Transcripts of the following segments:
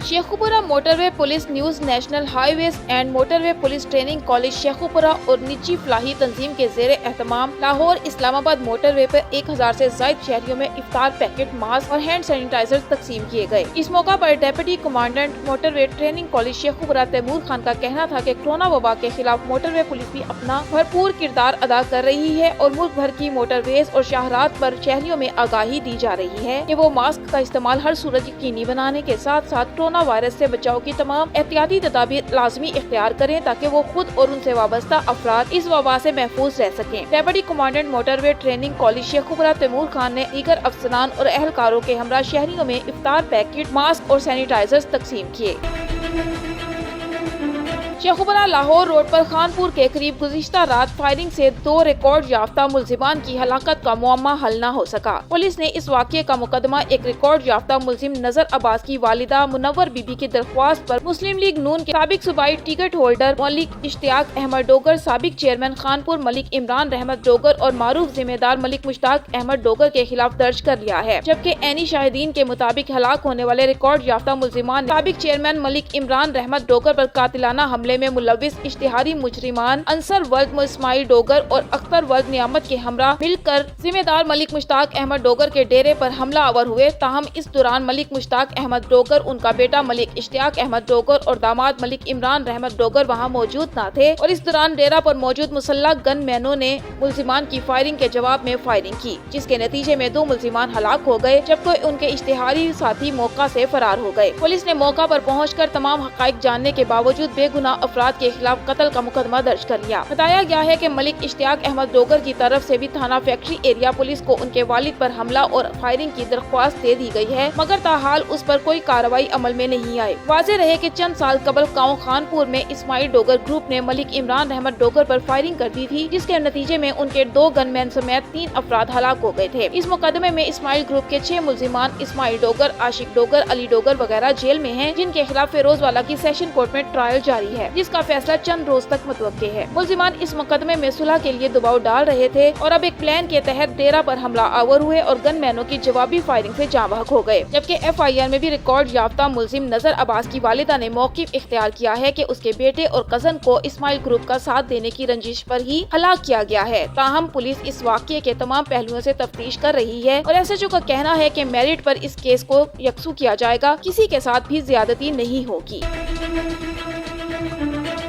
Sheikhupura motorway police news national highways and motorway police training college Sheikhupura और निजी फलाही तंजीम के जेर एहतमाम लाहौर इस्लामाबाद मोटरवे पर 1000 से ज्यादा शहरियों में इफ्तार पैकेट, मास्क और हैंड सैनिटाइजर तकसीम किए गए। इस मौका पर deputy commandant motorway training college Sheikhupura Taimur Khan का कहना था कि कोरोना वबा के खिलाफ मोटरवे पुलिस भी अपना भरपूर किरदार अदा कर रही है और मुल्क भर की मोटरवेज और शाहरात पर शहरियों में आगाही दी जा रही है कि वो मास्क का इस्तेमाल हर सूरत यकीनी बनाने के साथ साथ कोरोना वायरस से बचाव की तमाम एहतियाती तदाबीर लाजमी इख्तियार करें ताकि वो खुद और उनसे वाबस्ता अफराद इस वबा से महफूज रह सकें। Deputy commandant motorway training college Sheikhupura Taimur Khan ने दीगर अफसरान और अहलकारों के हमरा शहरियों में इफ्तार पैकेट, मास्क और सैनिटाइजर्स तकसीम किए। शेखुपुरा लाहौर रोड पर खानपुर के करीब गुज़िश्ता रात फायरिंग से 2 रिकॉर्ड याफ्ता मुलजिमान की हलाकत का मुअम्मा हल न हो सका। पुलिस ने इस वाक़े का मुकदमा एक रिकॉर्ड याफ्ता मुलजिम नजर अब्बास की वालिदा मुनव्वर बीबी की दरख्वास्त पर मुस्लिम लीग नून के साबिक सूबाई टिकट होल्डर मलिक इश्तियाक अहमद डोगर, साबिक चेयरमैन खानपुर मलिक इमरान रहमत डोगर और मारूफ जिम्मेदार मलिक मुश्ताक अहमद डोगर के खिलाफ दर्ज कर लिया है। जबकि ऐनी शाहिदीन के मुताबिक हलाक होने वाले रिकॉर्ड याफ्ता मुलजिमान साबिक चेयरमैन मलिक इमरान रहमत डोगर पर कातिलाना हमले में मुलविस इश्तिहारी मुजरिमान अंसर वल्द इस्माइल डोगर और अख्तर वल्द नियामत के हमरा मिलकर जिम्मेदार मलिक मुश्ताक अहमद डोगर के डेरे पर हमला आवर हुए। ताहम इस दौरान मलिक मुश्ताक अहमद डोगर, उनका बेटा मलिक इश्तियाक अहमद डोगर और दामाद मलिक इमरान रहमत डोगर वहां मौजूद न थे और इस दौरान डेरा पर मौजूद मुसल्लह गन मैनों ने मुलजिमान की फायरिंग के जवाब में फायरिंग की, जिसके नतीजे में 2 मुलजिमान हलाक हो गए जबकि उनके इश्तिहारी साथी मौका से फरार हो गए। पुलिस ने मौका पर पहुंचकर तमाम हकाइक जानने के बावजूद बेगुनाह अफराद के खिलाफ कत्ल का मुकदमा दर्ज कर लिया। बताया गया है कि मलिक इश्तियाक अहमद डोगर की तरफ से भी थाना फैक्ट्री एरिया पुलिस को उनके वालिद पर हमला और फायरिंग की दरख्वास्त दे दी गई है, मगर ताहाल उस पर कोई कार्रवाई अमल में नहीं आई। वाज़ेह रहे कि चंद साल कबल गाँव खानपुर में इस्माइल डोगर ग्रुप ने मलिक इमरान रहमत डोगर पर फायरिंग कर दी थी, जिसके नतीजे में उनके 2 गनमैन समेत 3 अफराद हलाक हो गए थे। इस मुकदमे में इस्माइल ग्रुप के 6 मुलजिमान इस्माइल डोगर, आशिक डोगर, अली डोगर वगैरह जेल में हैं, जिनके खिलाफ फिरोजवाला की सेशन कोर्ट में ट्रायल जारी है, जिसका फैसला चंद रोज तक मुतवक्के है। मुलजिमान इस मुकदमे में सुलह के लिए दबाव डाल रहे थे और अब एक प्लान के तहत डेरा पर हमला आवर हुए और गनमैनों की जवाबी फायरिंग से जाँ बहक हो गए। जबकि FIR में भी रिकॉर्ड याफ्ता मुलजिम नजर अब्बास की वालिदा ने मौकिफ इख्तियार किया है कि उसके बेटे और कजन को इस्माइल ग्रुप का साथ देने की रंजिश पर ही हलाक किया गया है। ताहम पुलिस इस वाक़ये के तमाम पहलुओं से तफ्तीश कर रही है और SHO का कहना है कि मेरिट पर इस केस को यकसू किया जाएगा, किसी के साथ भी ज्यादती नहीं होगी।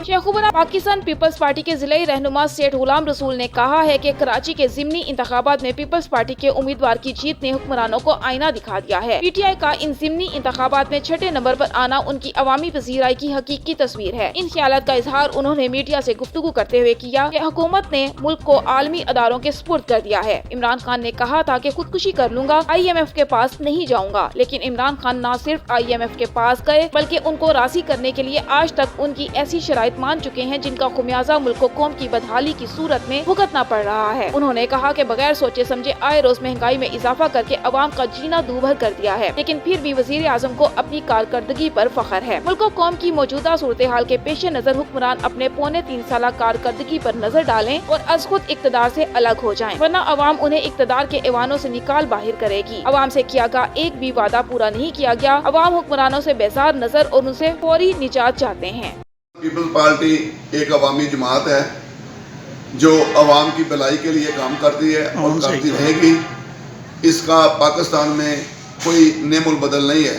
शेखुपुरा पाकिस्तान पीपल्स पार्टी के जिले रहनुमा सेठ गुलाम रसूल ने कहा है कि कराची के ज़िमनी इंतखाबात में पीपल्स पार्टी के उम्मीदवार की जीत ने हुक्मरानों को आईना दिखा दिया है। PTI का इन ज़िमनी इंतखाबात में 6ठे नंबर पर आना उनकी अवामी पजीराई की हकीकी तस्वीर है। इन ख्यालात का इजहार उन्होंने मीडिया से गुफ्तगू करते हुए किया कि हुकूमत ने मुल्क को आलमी अदारों के सुपुर्द कर दिया है। इमरान खान ने कहा था कि खुदकुशी कर लूंगा, IMF के पास नहीं जाऊंगा, लेकिन इमरान खान न सिर्फ IMF के पास गए बल्कि उनको राजी करने के लिए आज तक उनकी ऐसी शराइत मान चुके हैं जिनका खुमियाजा मुल्क को कौम की बदहाली की सूरत में भुगतना पड़ रहा है। उन्होंने कहा कि बगैर सोचे समझे आए रोज महंगाई में इजाफा करके अवाम का जीना दूभर कर दिया है, लेकिन फिर भी वजीर आजम को अपनी कारकर्दगी पर फख्र है। मुल्क को कौम की मौजूदा सूरत हाल के पेश नजर हुक्मरान अपने पौने 3 साल कारकर्दगी पर नजर डालें और अज खुद इक्तदार से अलग हो जाएं, वरना अवाम उन्हें इक्तदार के ऐवानों से निकाल बाहर करेगी। अवाम से किया गया एक भी वादा पूरा नहीं किया गया। अवाम हुक्मरानों से बेजार नजर और उनसे फौरी निजात चाहते हैं। पीपल्स पार्टी एक अवामी जमात है जो अवाम की भलाई के लिए काम करती है और करती रहेगी। इसका पाकिस्तान में कोई नेमुल बदल नहीं है।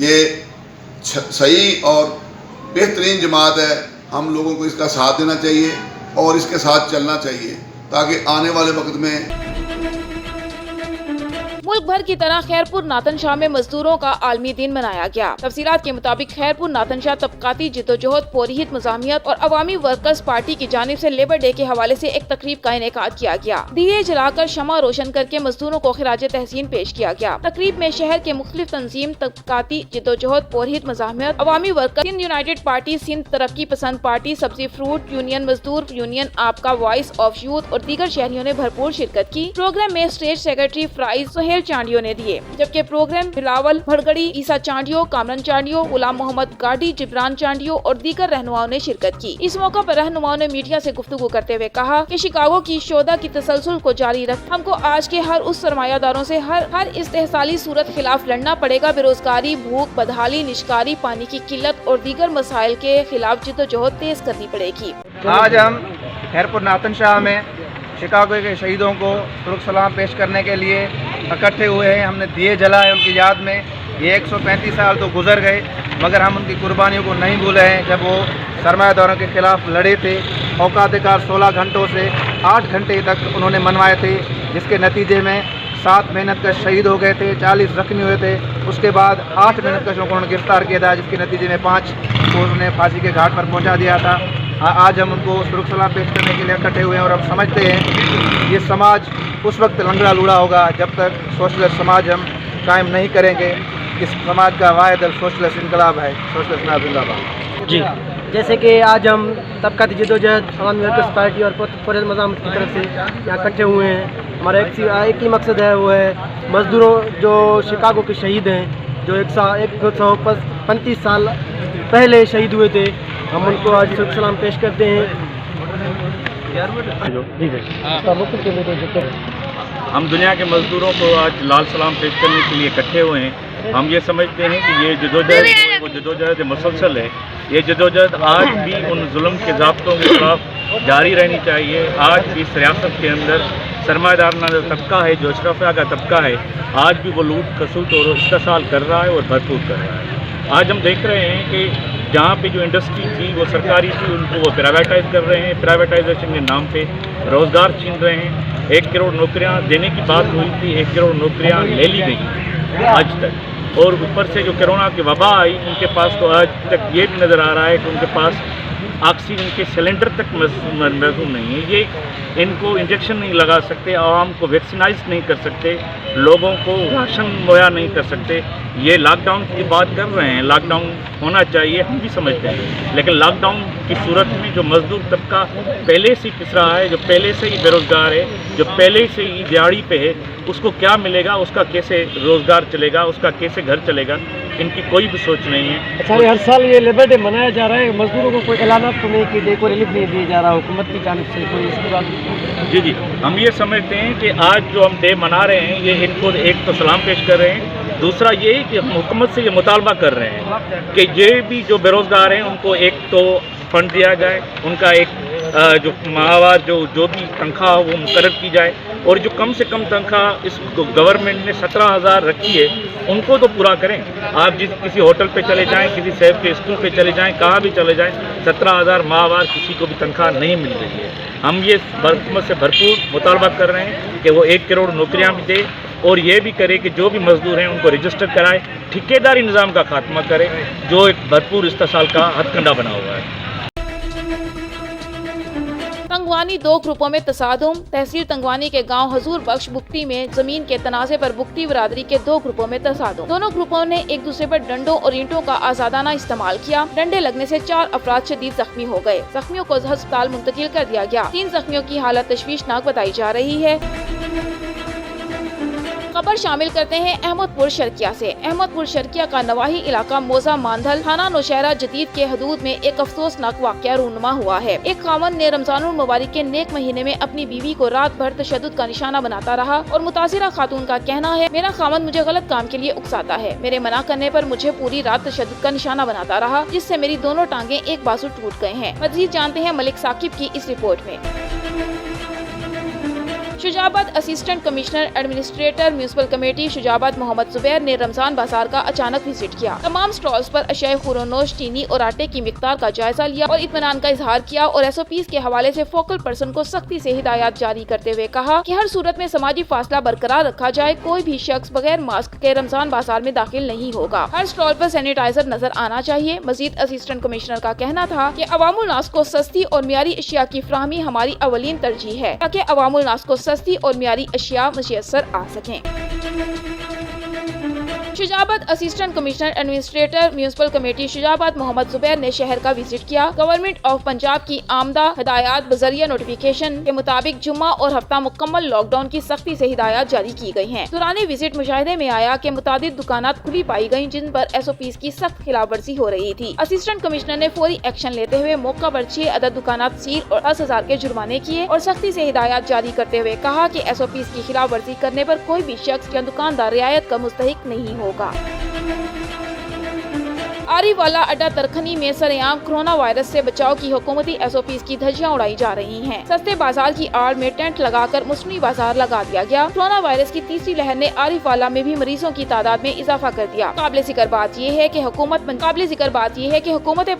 ये सही और बेहतरीन जमात है। हम लोगों को इसका साथ देना चाहिए और इसके साथ चलना चाहिए ताकि आने वाले वक्त में मुल्क भर की तरह खैरपुर नातनशाह में मजदूरों का आलमी दिन मनाया गया। तफसीलात के मुताबिक खैरपुर नातनशाह तबकाती जिद्दोजहद, पोरीहित, मुजामियत और अवामी वर्कर्स पार्टी की जानिब से लेबर डे के हवाले से एक तकरीब का इनेकाद किया गया। दिए जलाकर शमा रोशन करके मजदूरों को खिराज तहसीन पेश किया गया। तकरीब में शहर के मुख्तलिफ तंजीम, तबकाती जिद्दोजहद, पोरीहित, मुजामियत, Awami workers, Sindh united party, Sindh तरक्की पसंद पार्टी, सब्जी फ्रूट यूनियन, मजदूर यूनियन, आपका वॉइस ऑफ यूथ और दीगर शहरियों ने भरपूर शिरकत की। प्रोग्राम में स्टेट सेक्रेटरी फ्राइज सुहेल चांडियो ने दिए, जबकि प्रोग्राम बिलावल भड़गड़ी, ईसा चांडियो, कामरन चांडियो, गुलाम मोहम्मद गाड़ी, जिब्रान चांडियो और दीगर रहनुमाओं ने शिरकत की। इस मौका पर रहनुमाओं ने मीडिया से गुफ्तगू करते हुए कहा कि शिकागो की शोधा की तसलसल को जारी रख हमको आज के हर उस सरमायादारों से हर इस्तेहसाली सूरत खिलाफ लड़ना पड़ेगा। बेरोजगारी, भूख, बदहाली, निष्कारी, पानी की किल्लत और दीगर मसाइल के खिलाफ जिद्दोजहद तेज करनी पड़ेगी। आज हम खैरपुर नातन शाह में शिकागो के शहीदों को सुरुख सलाम पेश करने के लिए इकट्ठे हुए हैं। हमने दिए जलाए उनकी याद में। ये 135 साल तो गुजर गए, मगर हम उनकी कुर्बानियों को नहीं भूले हैं। जब वो सरमायादारों के खिलाफ लड़े थे, औकात-ए-कार 16 घंटों से 8 घंटे तक उन्होंने मनवाए थे, जिसके नतीजे में 7 मेहनतकश शहीद हो गए थे, 40 जख्मी हुए थे। उसके बाद 8 मेहनतकशों को उन्होंने गिरफ्तार किया था, जिसके नतीजे में 5 को उन्होंने फांसी के घाट पर पहुंचा दिया था। आज हम उनको सुरुख सलाम पेश करने के लिए इकट्ठे हुए हैं और हम समझते हैं ये समाज उस वक्त लंगड़ा लूढ़ा होगा जब तक सोशलिस्ट समाज हम कायम नहीं करेंगे। इस समाज का वाहिद सोशलिस्ट इनकलाब है। सोशलिस्ट इनकलाब जिंदाबाद। जी, जैसे कि आज हम तबका जद्दोजहद अवामी वर्कर्स पार्टी और पुरज़ मज़ामत की तरफ से यहाँ इकट्ठे हुए हैं। हमारा एक ही मकसद है, वो है मज़दूरों जो शिकागो के शहीद हैं, जो 135 साल पहले शहीद हुए थे, हम उनको आज सुरुख सलाम पेश करते हैं। हम दुनिया के मज़दूरों को आज लाल सलाम पेश करने के लिए इकट्ठे हुए हैं। हम ये समझते हैं कि ये जद्दोजहद वो जद्दोजहद मुसलसल है। ये जद्दोजहद आज भी उन जुल्म के ज़ाब्तों के खिलाफ जारी रहनी चाहिए। आज भी इस रियासत के अंदर सरमायादाराना जो तबका है, जो अशराफिया का तबका है, आज भी वो लूट खसूट और इस्तेसाल कर रहा है और भरपूर कर रहा है। आज हम देख रहे हैं कि जहाँ पे जो इंडस्ट्री थी वो सरकारी थी, उनको वो प्राइवेटाइज़ कर रहे हैं। प्राइवेटाइजेशन के नाम पे रोज़गार छीन रहे हैं। 1 करोड़ नौकरियाँ देने की बात हुई थी, 1 करोड़ नौकरियाँ ले ली गई आज तक। और ऊपर से जो कोरोना की वबा आई, उनके पास तो आज तक ये भी नज़र आ रहा है कि उनके पास ऑक्सीजन के सिलेंडर तक मौजूद नहीं है। ये इनको इंजेक्शन नहीं लगा सकते, आवाम को वैक्सीनाइज नहीं कर सकते, लोगों को राशन मुहैया नहीं कर सकते। ये लॉकडाउन की बात कर रहे हैं, लॉकडाउन होना चाहिए, हम भी समझते हैं, लेकिन लॉकडाउन की सूरत में जो मजदूर तबका पहले से पिस रहा है, जो पहले से ही बेरोज़गार है, जो पहले से ही दिहाड़ी पे है, उसको क्या मिलेगा, उसका कैसे रोज़गार चलेगा, उसका कैसे घर चलेगा, इनकी कोई भी सोच नहीं है। अच्छा, हर साल ये लेबर डे मनाया जा रहा है, मजदूरों को कोई ऐलानात तो नहीं किए गए, कोई रिलीफ नहीं दिया जा रहा हुकूमत की जानिब से, कोई इसकी बात? जी, हम ये समझते हैं कि आज जो हम डे मना रहे हैं, ये इनको एक तो सलाम पेश कर रहे हैं, दूसरा ये कि हम हुकूमत से ये मुतालबा कर रहे हैं कि ये भी जो बेरोज़गार हैं उनको एक तो फंड दिया जाए, उनका एक जो माहवार जो भी तनख्वाह वो मुकर्रर की जाए, और जो कम से कम तनख्वाह इस गवर्नमेंट ने 17,000 रखी है उनको तो पूरा करें। आप किसी होटल पे चले जाएं, किसी सेब के स्कूल पे चले जाएं, कहाँ भी चले जाएं, 17,000 माहवार किसी को भी तनख्वाह नहीं मिल रही है। हम ये हुकूमत से भरपूर मुतालबा कर रहे हैं कि वो 1 करोड़ नौकरियाँ भी दे, और ये भी करे कि जो भी मजदूर हैं उनको रजिस्टर कराए, ठेकेदारी निज़ाम का खात्मा करे, जो एक भरपूर इस्तेसाल का हथकंडा बना हुआ है। तंगवानी 2 ग्रुपों में तसादुम। तहसील तंगवानी के गांव हजूर बख्श बुकटी में जमीन के तनाज़े पर बुकटी बरादरी के 2 ग्रुपों में तसादुम। दोनों ग्रुपों ने एक दूसरे पर डंडों और ईंटों का आजादाना इस्तेमाल किया। डंडे लगने से 4 अफराद शदीद जख्मी हो गए। जख्मियों को अस्पताल मुंतकिल कर दिया गया। 3 जख्मियों की हालत तशवीशनाक बताई जा रही है। खबर शामिल करते हैं अहमदपुर शर्किया से। अहमदपुर शर्किया का नवाही इलाका मोजा मांधल थाना नौशहरा जदीद के हदूद में एक अफसोसनाक वाकया रूनुमा हुआ है। एक खामन ने रमजानुल मुबारक के नेक महीने में अपनी बीवी को रात भर तशद्दुद का निशाना बनाता रहा और मुतासिरा खातून का कहना है, मेरा खामन मुझे गलत काम के लिए उकसाता है। मेरे मना करने पर मुझे पूरी रात तशद्दुद का निशाना बनाता रहा, जिससे मेरी दोनों टांगे एक बाजू टूट गए हैं। मज़ीद जानते हैं मलिक साकिब की इस रिपोर्ट में। Shujabad assistant commissioner administrator municipal committee Shujabad Mohammad Zubair ने रमजान बाजार का अचानक विजिट किया। तमाम स्टॉल्स पर अशियाए खुरोनोश, चीनी और आटे की मिकदार का जायजा लिया और इत्मीनान का इजहार किया और SOPs के हवाले से फोकल पर्सन को सख्ती से हिदायत जारी करते हुए कहा कि हर सूरत में समाजी फासला बरकरार रखा जाए। कोई भी शख्स बगैर मास्क के रमजान बाजार में दाखिल नहीं होगा। हर स्टॉल पर सैनिटाइजर नजर आना चाहिए। मजीद असिस्टेंट कमिश्नर का कहना था कि अवामुल नास को सस्ती और मियारी अशिया की फ्राहमी हमारी अवलीन तरजीह है, ताकि अवामुल नास को सस्ती और मियारी अशिया मुयस्सर आ सकें। Shujabad assistant commissioner administrator municipal committee Shujabad Mohammad Zubair ने शहर का विजिट किया। गवर्नमेंट ऑफ पंजाब की आमदा हिदायत बजरिया नोटिफिकेशन के मुताबिक जुम्मा और हफ्ता मुकम्मल लॉकडाउन की सख्ती से हिदायत जारी की गई हैं। दौरान विजिट मुशाहिदे में आया कि मुतादिद दुकानात खुली पाई गयी जिन पर SOPs की सख्त खिलाफवर्जी हो रही थी। असिस्टेंट कमिश्नर ने फौरी एक्शन लेते हुए मौका पर 6 अदद दुकानात सील और 10,000 के जुर्माने किए और सख्ती से हिदायत जारी करते हुए कहा कि SOPs की खिलाफवर्जी करने पर कोई भी शख्स या दुकानदार रियायत का मुस्तहिक नहीं होगा। आरीवाला अड्डा तरखनी में सरेआम कोरोना वायरस से बचाव की हुकूमती SOPs की धज्जियां उड़ाई जा रही हैं। सस्ते बाजार की आड़ में टेंट लगाकर मुस्लिम बाजार लगा दिया गया। कोरोना वायरस की तीसरी लहर ने आरीवाला में भी मरीजों की तादाद में इजाफा कर दिया। काबिल जिक्र बात यह है कि हुकूमत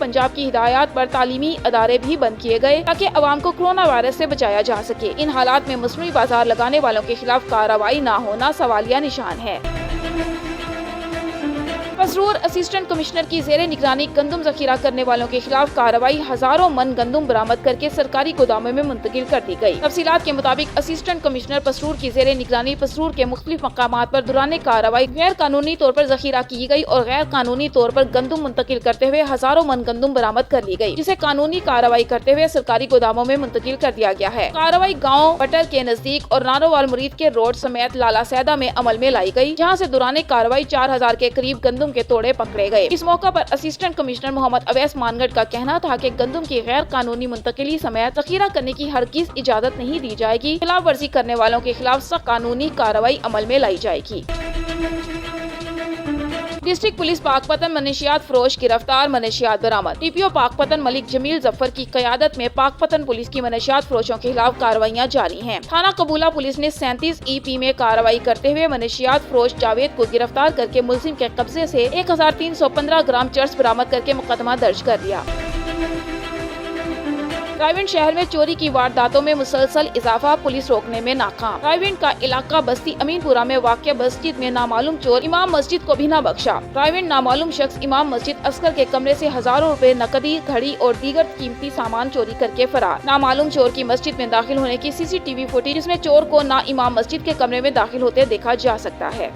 पंजाब की हिदायत पर तालीमी अदारे भी बंद किए गए ताकि अवाम को कोरोना वायरस से बचाया जा सके। इन हालात में मुस्लिम बाजार लगाने वालों के खिलाफ कार्रवाई न होना सवालिया निशान है। पसरूर असिस्टेंट कमिश्नर की जेरे निगरानी गंदम जखीरा करने वालों के खिलाफ कार्रवाई। हजारों मन गंदम बरामद करके सरकारी गोदामों में मुंतकिल कर दी गई। तफसीलात के मुताबिक असिस्टेंट कमिश्नर पसरूर की जेरे निगरानी पसरूर के मुख्तलिफ मकामात पर दौरान कार्रवाई गैर कानूनी तौर पर जखीरा की गई और गैर कानूनी तौर पर गंदम मुंतकिल करते हुए हजारों मन गंदम बरामद कर ली गई, जिसे कानूनी कार्रवाई करते हुए सरकारी गोदामों में मुंतकिल कर दिया गया है। कार्रवाई गाँव बटर के नजदीक और नारोवाल मुरीद के रोड समेत लाला सैदा में अमल में लाई गई, जहाँ से दौरान कार्रवाई 4,000 के करीब गंदम के तोड़े पकड़े गए। इस मौका पर असिस्टेंट कमिश्नर मोहम्मद अवैस मानगढ़ का कहना था कि गंदम की गैर कानूनी मुंतकिली समेत जखीरा करने की हरगिज इजाजत नहीं दी जाएगी। खिलाफ वर्जी करने वालों के खिलाफ सख्त कानूनी कार्रवाई अमल में लाई जाएगी। डिस्ट्रिक्ट पुलिस पाकपतन मनशियात फरोश गिरफ्तार, मनशियात बरामद। DPO पाकपतन मलिक जमील जफर की क़यादत में पाकपतन पुलिस की मनशियात फरोशों के खिलाफ कार्रवाइयाँ जारी हैं। थाना कबूला पुलिस ने 37 EP में कार्रवाई करते हुए मनशियात फरोश जावेद को गिरफ्तार करके मुलजिम के कब्जे से 1315 ग्राम चर्स बरामद करके मुकदमा दर्ज कर दिया। रायविंड शहर में चोरी की वारदातों में मुसलसल इजाफा, पुलिस रोकने में नाकाम। रायविंड का इलाका बस्ती अमीनपुरा में वाक़ मस्जिद में नामालूम चोर इमाम मस्जिद को भी न बख्शा। रायविंड नामालूम शख्स इमाम मस्जिद अस्कर के कमरे से हजारों रुपए नकदी, घड़ी और दीगर कीमती सामान चोरी करके फरार। नामालूम चोर की मस्जिद में दाखिल होने की CCTV फुटेज, जिसमें चोर को ना इमाम मस्जिद के कमरे में दाखिल होते देखा जा सकता है।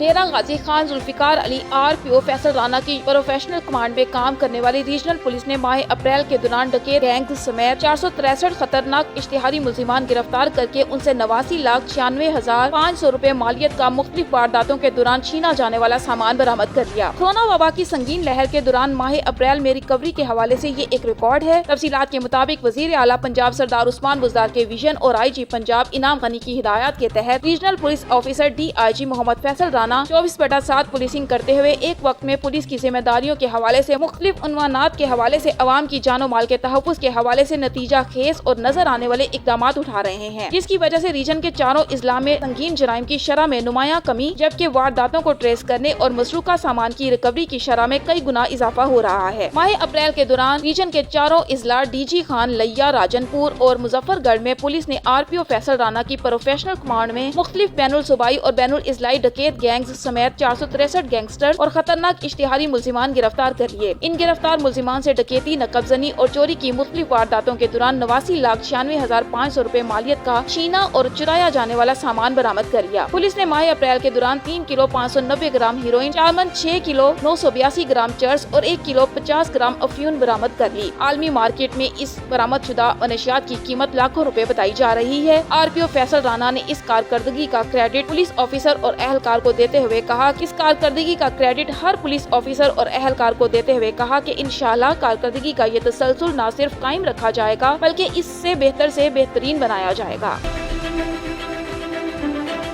डेरा गाजी खान जुल्फिकार अली RPO फैसल राना की प्रोफेशनल कमांड में काम करने वाली रीजनल पुलिस ने माह अप्रैल के दौरान डकैत गैंग समेत 463 खतरनाक इश्तिहारी मुल्जिमान गिरफ्तार करके उनसे 89,96,500 रुपए मालियत का मुख्तलिफ वारदातों के दौरान छीना जाने वाला सामान बरामद कर लिया। कोरोना वबा की संगीन लहर के दौरान माह अप्रैल में रिकवरी के हवाले से ये एक रिकॉर्ड है। तफसीलात के मुताबिक वजीर आला पंजाब सरदार उस्मान बुज़दार के विजन और IG पंजाब इनाम गनी की हिदायत के तहत regional police officer DIG Mohammad Faisal Rana 24/7 policing करते हुए एक वक्त में पुलिस की जिम्मेदारियों के हवाले से मुख्तलिफ उन्वानात के हवाले से अवाम की जानो माल के तहफ़्फ़ुज़ के हवाले से नतीजा खेस और नजर आने वाले इकदामात उठा रहे हैं, जिसकी वजह से रीजन के चारों इजला में संगीन जराइम की शरह में नुमायां कमी, जबकि वारदातों को ट्रेस करने और मसरूका सामान की रिकवरी की शरह में कई गुना इजाफा हो रहा है। माह अप्रैल के दौरान रीजन के चारों इजला DG खान, लैया, राजनपुर और मुजफ्फरगढ़ में पुलिस ने RPO फैसल राना की प्रोफेशनल कमांड में मुख्तलिफ बैनुल सूबाई और बैनुल इजलाई डकैत गैंग्स समेत 463 गैंगस्टर और खतरनाक इश्तिहारी मुल्जिमान गिरफ्तार कर लिए। इन गिरफ्तार मुल्जिमान से डकैती, नकबजनी और चोरी की मुख्तलिफ वारदातों के दौरान 89,96,500 रुपए मालियत का छीना और चुराया जाने वाला सामान बरामद कर लिया। पुलिस ने माह अप्रैल के दौरान 3 किलो 590 ग्राम हीरोइन, 4 मन 6 किलो 982 ग्राम चर्स और 1 किलो 50 ग्राम अफ्यून बरामद कर ली। आलमी मार्केट में इस बरामद शुदा मनशियात की कीमत लाखों रुपए बताई जा रही है। RPO फैसल राना ने इस कारकर्दगी का क्रेडिट पुलिस ऑफिसर और अहलकार को देते हुए कहा कि इस कारकर्दगी का क्रेडिट हर पुलिस ऑफिसर और अहलकार को देते हुए कहा कि इंशाअल्लाह कारकर्दगी का ये तसलसल न सिर्फ कायम रखा जाएगा बल्कि इससे बेहतर से बेहतरीन बनाया जाएगा।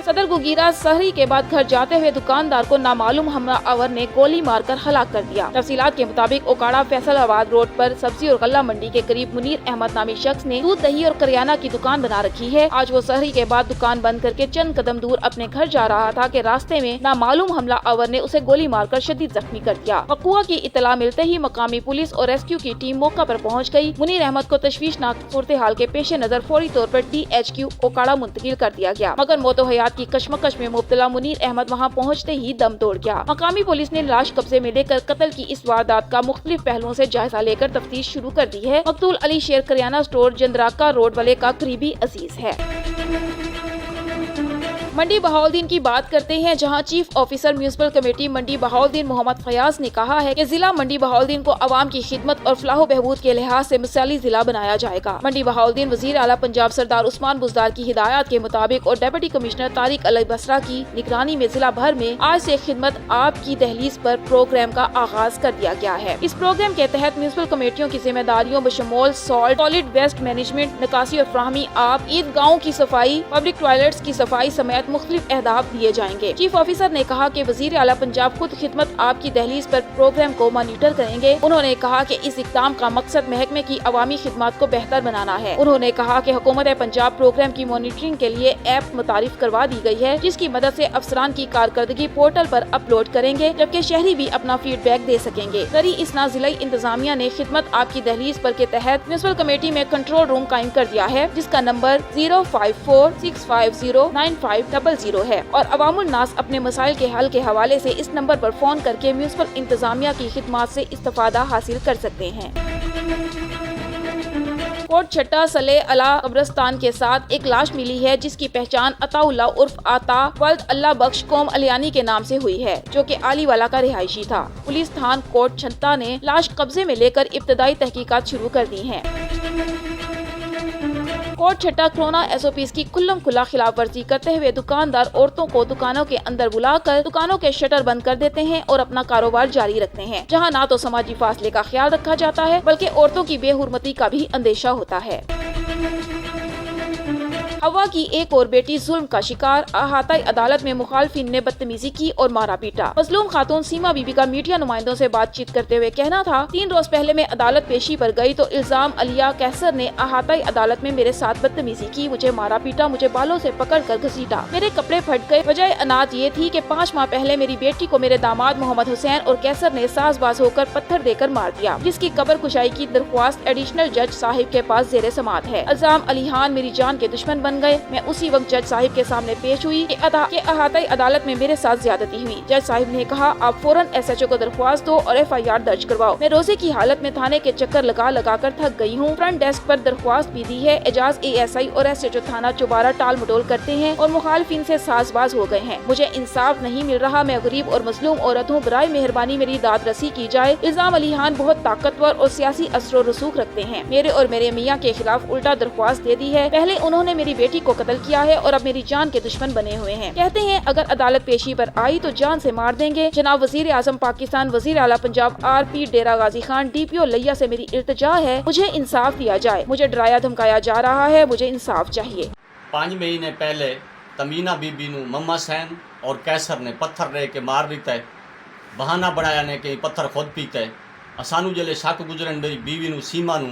सदर गुगीरा सहरी के बाद घर जाते हुए दुकानदार को नामालूम हमलावर ने गोली मारकर हलाक कर दिया। तफसीलात के मुताबिक ओकाड़ा फैसलाबाद रोड पर सब्जी और गल्ला मंडी के करीब मुनीर अहमद नामी शख्स ने दूध, दही और करियाना की दुकान बना रखी है। आज वो सहरी के बाद दुकान बंद करके चंद कदम दूर अपने घर जा रहा था कि रास्ते में नामालूम हमलावर ने उसे गोली मारकर शदीद जख्मी कर दिया। वक़ूआ की इतला मिलते ही मकामी पुलिस और रेस्क्यू की टीम मौका पर पहुँच गयी। मुनीर अहमद को तशवीशनाक सूरत हाल के पेश नजर फौरी तौर पर DHQ ओकाड़ा मुंतकिल कर दिया गया, मगर मौतो हयात की कशमकश में मुब्तला मुनीर अहमद वहां पहुंचते ही दम तोड़ गया। मकामी पुलिस ने लाश कब्जे में लेकर कत्ल की इस वारदात का मुख्तलिफ पहलुओं से जायजा लेकर तफ्तीश शुरू कर दी है। मकतूल अली शेर करियाना स्टोर जंदराका रोड वाले का करीबी अजीज है। मंडी बहाउद्दीन की बात करते हैं, जहां चीफ ऑफिसर म्यूनिसिपल कमेटी मंडी बहाउद्दीन मोहम्मद फयाज ने कहा है कि जिला मंडी बहाउद्दीन को अवाम की खिदमत और फलाह बहबूद के लिहाज से मिसाली जिला बनाया जाएगा। मंडी बहाउद्दीन वजीर आला पंजाब सरदार उस्मान बुज़दार की हिदायत के मुताबिक और डिप्टी कमिश्नर तारिक अली बसरा की निगरानी में जिला भर में आज से खिदमत आपकी दहलीज पर प्रोग्राम का आगाज कर दिया गया है। इस प्रोग्राम के तहत म्यूनिसिपल कमेटियों की जिम्मेदारियों बशमूल सॉल्ट सॉलिड वेस्ट मैनेजमेंट, निकासी और फ्राहमी आप, ईदगाहों की सफाई, पब्लिक टॉयलेट्स की सफाई समेत मुख्तलिफ अहदाफ दिए जाएंगे। चीफ ऑफिसर ने कहा कि वजीर आला पंजाब खुद खिदमत आपकी दहलीज पर प्रोग्राम को मॉनिटर करेंगे। उन्होंने कहा कि इस इक़दाम का मकसद महकमे की अवामी खिदमत को बेहतर बनाना है। उन्होंने कहा कि हुकूमत पंजाब प्रोग्राम की मॉनिटरिंग के लिए ऐप मुतारिफ करवा दी गई है, जिसकी मदद से अफसरान की कारकर्दगी पोर्टल पर अपलोड करेंगे, जबकि शहरी भी अपना फीडबैक दे सकेंगे। जरी इसना जिला इंतजामिया ने खिदमत आपकी दहलीज पर के तहत म्यूनिसिपल कमेटी में कंट्रोल रूम कायम कर दिया है, जिसका नंबर 054-650-9500 है और अवामुल नास अपने मसाइल के हल के हवाले से इस नंबर पर फोन करके म्यूनिसिपल इंतजामिया की खिदमत से इस्तेफादा हासिल कर सकते हैं। कोट छट्टा सले अला कब्रिस्तान के साथ एक लाश मिली है, जिसकी पहचान अताउल्ला उर्फ आता वल्द अल्लाह बख्श कौम अलियानी के नाम से हुई है, जो कि आलीवाला का रिहायशी था। पुलिस थाना कोट छट्टा ने लाश कब्जे में लेकर इब्तदाई तहकीकात शुरू कर दी हैं। कोट छट्टा कोरोना SOPs की खुल्लम खुला खिलाफ वर्जी करते हुए दुकानदार औरतों को दुकानों के अंदर बुलाकर दुकानों के शटर बंद कर देते हैं और अपना कारोबार जारी रखते हैं, जहां ना तो समाजी फासले का ख्याल रखा जाता है बल्कि औरतों की बेहुरमती का भी अंदेशा होता है। हवा की एक और बेटी जुल्म का शिकार, अहाताई अदालत में मुखालफिन ने बदतमीजी की और मारा पीटा। मजलूम खातून सीमा बीबी का मीडिया नुमाइंदों से बातचीत करते हुए कहना था, 3 रोज पहले मैं अदालत पेशी पर गई तो इल्जाम अलिया कैसर ने अहाताई अदालत में मेरे साथ बदतमीजी की, मुझे मारा पीटा, मुझे बालों से पकड़ कर घसीटा, मेरे कपड़े फट गए। वजह अनाज ये थी कि 5 माह पहले मेरी बेटी को मेरे दामाद मोहम्मद हुसैन और कैसर ने साजबाज होकर पत्थर देकर मार दिया, जिसकी कब्र कुशाई की दरख्वास्त एडिशनल जज साहिब के पास जेरे समात है। इल्जाम अलीहान मेरी जान के दुश्मन बन गए। मैं उसी वक्त जज साहिब के सामने पेश हुई कि अहाताई अदालत में मेरे साथ ज्यादती हुई। जज साहिब ने कहा, आप फौरन SHO को दरख्वास्त दो और FIR दर्ज करवाओ। मैं रोजे की हालत में थाने के चक्कर लगा कर थक गई हूँ। फ्रंट डेस्क पर दरख्वास्त भी दी है। एजाज ASI और SHO थाना चौबारा टाल मटोल करते हैं और मुखालफिन से साजबाज हो गए हैं। मुझे इंसाफ नहीं मिल रहा। मैं गरीब और मजलूम औरत हूँ। बराए मेहरबानी मेरी दाद रसी की जाए। इल्जाम अलीहान बहुत ताकतवर और सियासी असर रसूख रखते हैं। मेरे और मेरे मियाँ के खिलाफ उल्टा दरख्वास्त दे दी है। पहले उन्होंने मेरी बेटी को कत्ल किया है और अब मेरी जान के दुश्मन बने हुए हैं। कहते हैं अगर अदालत पेशी पर आई तो जान से मार देंगे। जनाब वजीर आजम पाकिस्तान, वजीर आला पंजाब RP डेरा गाजी खान DPO लिया से मेरी इल्तिजा है, मुझे इंसाफ दिया जाए। मुझे डराया धमकाया जा रहा है, मुझे इंसाफ चाहिए। 5 महीने पहले तमीना बीबी नू मम्मा सैन और कैसर ने पत्थर दे के मार दिता है। बहाना बनाया ने कि पत्थर खुद पीता है। असानू जले शक गुजरन मेरी बीवी नू सीमा नू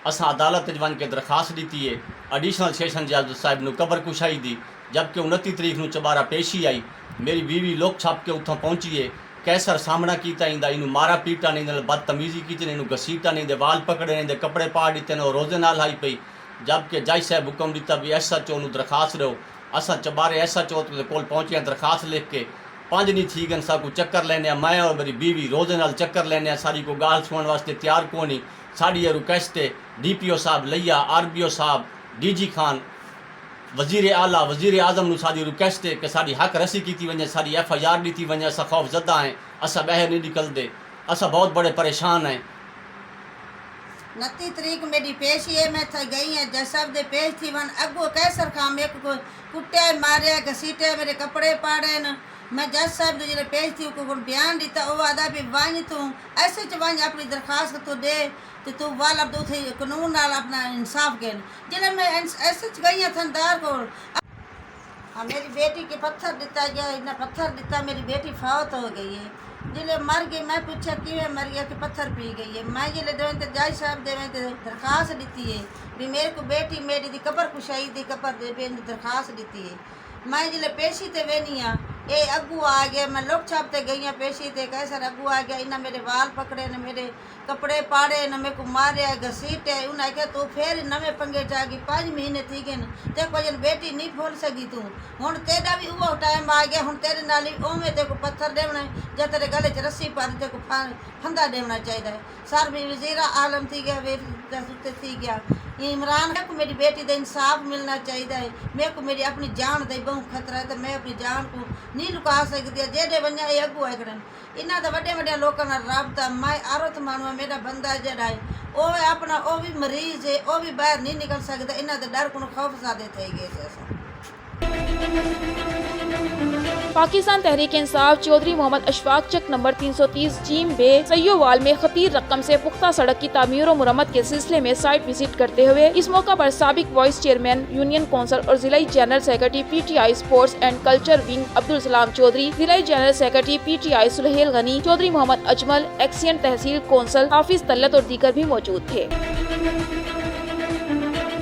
असां अदालत च वञ के दरखास्त दी है। एडिशनल सेशन जज साहिब नू कबर कुशाई दी, जबकि 29 तरीक नू चबारा पेशी आई। मेरी बीवी लोग छाप के उतों पहुंची है। कैसर सामना कीता इंदा, इनू मारा पीटा नहीं, बदतमीजी की, इनू घसीटा नहीं, दे वाल पकड़े नहीं, दे कपड़े पाड़ दिते और रोजे नाल आई पई। जबकि जज साहब हुक्म दिता भी SHO नू दरखास्त दो। असां चबारे SHO के कोल पहुंचे, दरखास्त लिख के 5 नहीं थी गन सा को चक्कर लेने। मैं और मेरी बीवी रोजे नाल चक्कर लेने, सारी को गाल सुनने वास्ते तैयार को नहीं। साड़ी रिक्वेस्ट DPO साहब लिया, RBO साहब, DG खान, वजीर आला, वजीर आजम नू सारी रिक्वेस्ट है कि सारी हक रसी की वजे, सारी FIR दी वजे। अस खौफ ज़दा हैं, अस बहर नहीं निकलते, अस बहुत बड़े परेशान हैं। 29 तरीक मेरी पेशी है। मैं थी गई है जज साहब दे पेश थी वन अगो कैसर खां मेरे को कुट्टे मारे घसीटे, मेरे कपड़े पाड़े न। मैं जज साहब दे जो पेश थी को बयान दिता, वो आदा भी वन तू ऐसे च वन अपनी दरखास्त तो दे तो तू वाल अब थे कानून नाल अपना इंसाफ के जिले मैं ऐसे च गई थानेदार को। हाँ, मेरी बेटी के पत्थर दिता गया, इन्हें पत्थर दिता, मेरी बेटी फौत हो गई है। जिले मर गई, मैं पूछा कि मर गया कि पत्थर पी गई है। मैं जिले देवें तो जज साहब देवें तो दरखास्त दी है भी मेरे को बेटी मेरी दी कबर कुशाई दी कबर दे दरखास्त दी है। मैं जिले पेशी ते वेनी हाँ, ये अगू आ गया। मैं लोग छापते गई हाँ पेशी ते, कैसर अगू आ गया। इन्हें मेरे वाल पकड़े न, मेरे कपड़े पाड़े न, मेरे को मारे घसीटे। उन्हें कहा तू फिर नवे पंगे जागी, 5 महीने थी गए देखो जन बेटी नहीं खोल सकी तू। हूँ तेरा भी वो टाइम आ गया, हूँ तेरे नाल उवें ते को पत्थर देना या तेरे गले च रस्सी पा ते को फंदा देना चाहिए। सर भी वजीरा आलम थी गया, वे थी गया। इमरान को मेरी बेटी का इंसाफ मिलना चाहिए। मेरे को मेरी अपनी जान का बहुत खतरा है, तो मैं अपनी जान को नहीं लुका सकती। जेडे बंजा ये अगू है करन इन्हों का वड्डे वड्डे लोगों का राबता। मैं आरोत मानू मेरा बंदा जड़ा है वो अपना वो भी मरीज है, वो भी बाहर नहीं निकल सकता। इन्हों के डर को खौफ ज्यादा थे गए। पाकिस्तान तहरीक इंसाफ चौधरी मोहम्मद अशफाक चक नंबर 330 जीम बे सैयोवाल में खतीर रकम से पुख्ता सड़क की तामीर और मुरम्मत के सिलसिले में साइट विजिट करते हुए इस मौका पर साबिक वाइस चेयरमैन यूनियन कौंसिल और जिला general secretary PTI sports and culture wing Abdul Salam Chaudhry, जिला general secretary PTI Suhail Ghani, Chaudhry Mohammad Ajmal, XEN tehsil council Hafiz Talat और दीगर भी मौजूद थे।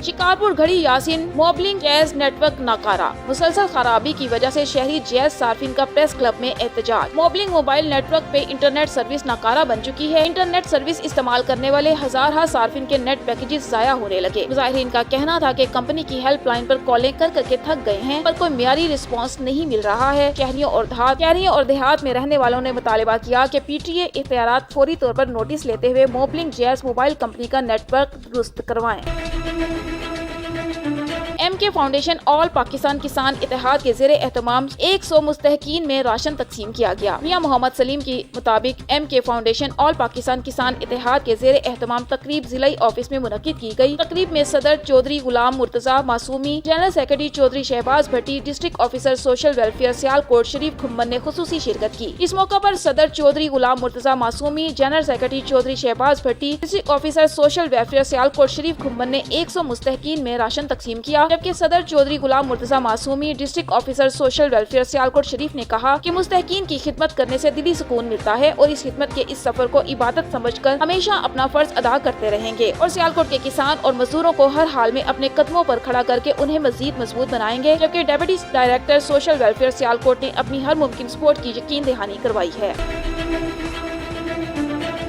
शिकारपुर घड़ी यासीन मोबलिंग जैज नेटवर्क नाकारा, मुसलसल खराबी की वजह से शहरी जैज सार्फिन का प्रेस क्लब में एहतजाज। मोबलिंग मोबाइल नेटवर्क पे इंटरनेट सर्विस नाकारा बन चुकी है। इंटरनेट सर्विस इस्तेमाल करने वाले हजार सार्फिन के नेट पैकेजेस जाया होने लगे। मुजाहिरीन का कहना था कि कंपनी की हेल्पलाइन पर कॉलें कर करके थक गए हैं, पर कोई मियारी रिस्पांस नहीं मिल रहा है। शहरियों और देहात में रहने वालों ने मुतालिबा किया कि पीटीए इख्तियारात फौरी तौर पर नोटिस लेते हुए मोबलिंग जैज मोबाइल कंपनी का नेटवर्क दुरुस्त करवाएं। MK फाउंडेशन ऑल पाकिस्तान किसान इत्तेहाद के ज़ेरे एहतमाम 100 मुस्तहकीन में राशन तकसीम किया गया। मियां मोहम्मद सलीम के मुताबिक MK फाउंडेशन ऑल पाकिस्तान किसान इत्तेहाद के ज़ेरे एहतमाम तकरीब जिलाई ऑफिस में मुनक्किद की गई। तकरीब में सदर Chaudhry Ghulam Murtaza Masoomi, general secretary Chaudhry Shahbaz Bhatti, district officer social welfare Sialkot Sharif Khumman ने खुसूसी शिरकत की। इस मौका पर सदर Chaudhry Ghulam Murtaza Masoomi, general secretary Chaudhry Shahbaz Bhatti, district officer social welfare Sialkot Sharif Khumman ने 100 मुस्तहकीन में राशन तकसीम किया, जबकि सदर Chaudhry Ghulam Murtaza Masoomi, district officer social welfare Sialkot Sharif ने कहा कि मुस्तहकीन की खिदमत करने से दिली सुकून मिलता है और इस खिदमत के इस सफर को इबादत समझकर हमेशा अपना फर्ज अदा करते रहेंगे और सियालकोट के किसान और मजदूरों को हर हाल में अपने कदमों पर खड़ा करके उन्हें मजीद मजबूत बनाएंगे। जबकि deputy director social welfare Sialkot ने अपनी हर मुमकिन सपोर्ट की यकीन दहानी करवाई है।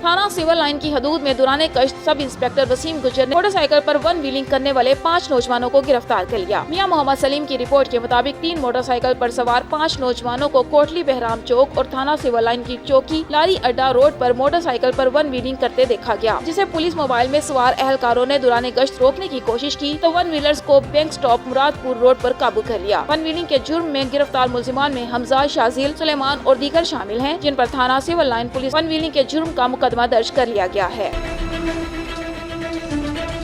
थाना सिविल लाइन की हदूद में दुराने कश्त सब इंस्पेक्टर वसीम गुजर ने मोटरसाइकिल पर वन व्हीलिंग करने वाले 5 नौजवानों को गिरफ्तार कर लिया। मियां मोहम्मद सलीम की रिपोर्ट के मुताबिक 3 मोटरसाइकिल पर सवार 5 नौजवानों को कोटली बहराम चौक और थाना सिविल लाइन की चौकी लारी अड्डा रोड पर मोटरसाइकिल पर वन व्हीलिंग करते देखा गया, जिसे पुलिस मोबाइल में सवार अहलकारों ने दुराने गश्त रोकने की कोशिश की तो वन व्हीलर्स को बैंक स्टॉप मुरादपुर रोड पर काबू कर लिया। वन व्हीलिंग के जुर्म में गिरफ्तार मुलजिमान में हमजा, शाजिल, सुलेमान और दीगर शामिल हैं, जिन पर थाना civil line police one wheeling के जुर्म का मुकदमा दर्ज कर लिया गया है।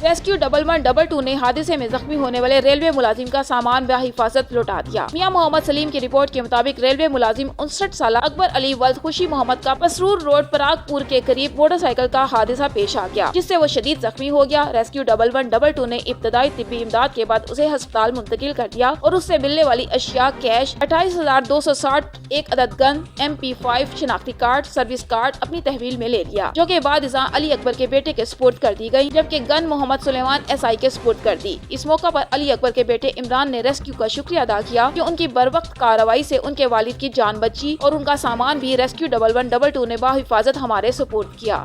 रेस्क्यू 1122 ने हादसे में जख्मी होने वाले रेलवे मुलाजिम का सामान व हिफाजत लौटा दिया। मियां मोहम्मद सलीम की रिपोर्ट के मुताबिक रेलवे मुलाजिम 59 साल अकबर अली वल्द खुशी मोहम्मद का पसरूर रोड परागपुर के करीब मोटरसाइकिल का हादसा पेश आ गया, जिससे वो शदीद जख्मी हो गया। रेस्क्यू 1122 ने इब्तदाई तिब्बी इमदाद के बाद उसे अस्पताल मुंतकिल कर दिया और उससे मिलने वाली अशिया कैश 28,260, एक अदद गन, MP5 शिनाख्ती कार्ड, सर्विस कार्ड अपनी तहवील में ले लिया, जो के बाद अली अकबर के बेटे के स्पोर्ट कर दी गई, जबकि गन मोहम्मद सुलेमान SI के स्पोर्ट कर दी। इस मौका पर अली अकबर के बेटे इमरान ने रेस्क्यू का शुक्रिया अदा किया कि उनकी बरवक्त कार्रवाई से उनके वालिद की जान बची और उनका सामान भी रेस्क्यू 1122 ने बाहिफाजत हमारे सुपुर्द किया।